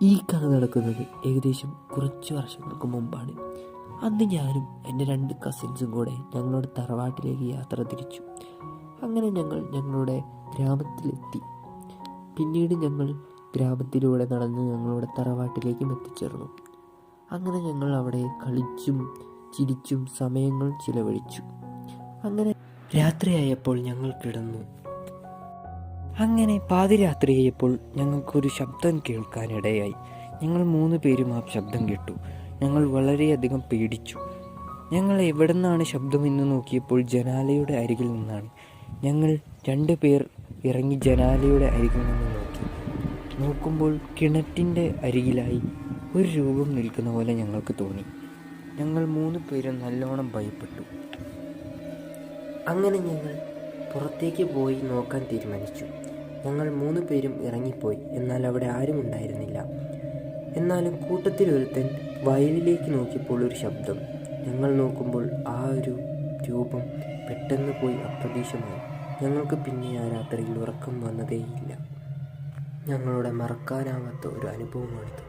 ഈ കഥ നടക്കുന്നത് ഏകദേശം കുറച്ച് വർഷങ്ങൾക്ക് മുമ്പാണ്. അന്ന് ഞാനും എൻ്റെ 2 കസിൻസും കൂടെ ഞങ്ങളുടെ തറവാട്ടിലേക്ക് യാത്ര തിരിച്ചു. അങ്ങനെ ഞങ്ങൾ ഞങ്ങളുടെ ഗ്രാമത്തിലെത്തി. പിന്നീട് ഞങ്ങൾ ഗ്രാമത്തിലൂടെ നടന്ന് ഞങ്ങളുടെ തറവാട്ടിലേക്കും എത്തിച്ചേർന്നു. അങ്ങനെ ഞങ്ങൾ അവിടെ കളിച്ചും ചിരിച്ചും സമയങ്ങൾ ചിലവഴിച്ചു. അങ്ങനെ രാത്രിയായപ്പോൾ ഞങ്ങൾ കിടന്നു. അങ്ങനെ പാതിരാത്രിയായപ്പോൾ ഞങ്ങൾക്കൊരു ശബ്ദം കേൾക്കാനിടയായി. ഞങ്ങൾ 3 പേരും ആ ശബ്ദം കേട്ടു. ഞങ്ങൾ വളരെയധികം പേടിച്ചു. ഞങ്ങൾ എവിടെ നിന്നാണ് ശബ്ദമെന്ന് നോക്കിയപ്പോൾ ജനാലയുടെ അരികിൽ നിന്നാണ്. ഞങ്ങൾ 2 പേർ ഇറങ്ങി ജനാലയുടെ അരികിൽ നിന്ന് നോക്കുമ്പോൾ കിണറ്റിൻ്റെ അരികിലായി ഒരു രൂപം നിൽക്കുന്ന പോലെ ഞങ്ങൾക്ക് തോന്നി. ഞങ്ങൾ 3 പേരും നല്ലോണം ഭയപ്പെട്ടു. അങ്ങനെ ഞങ്ങൾ പുറത്തേക്ക് പോയി നോക്കാൻ തീരുമാനിച്ചു. ഞങ്ങൾ 3 പേരും ഇറങ്ങിപ്പോയി. എന്നാൽ അവിടെ ആരും ഉണ്ടായിരുന്നില്ല. എന്നാലും കൂട്ടത്തിലൊരുത്തൻ വയലിലേക്ക് നോക്കിയപ്പോൾ ഒരു ശബ്ദം. ഞങ്ങൾ നോക്കുമ്പോൾ ആ ഒരു രൂപം പെട്ടെന്ന് പോയി അപ്രതീക്ഷിതമായി. ഞങ്ങൾക്ക് പിന്നെ ആ രാത്രിയിൽ ഉറക്കം വന്നതേയില്ല. ഞങ്ങളുടെ മറക്കാനാവാത്ത ഒരു അനുഭവമാണിത്.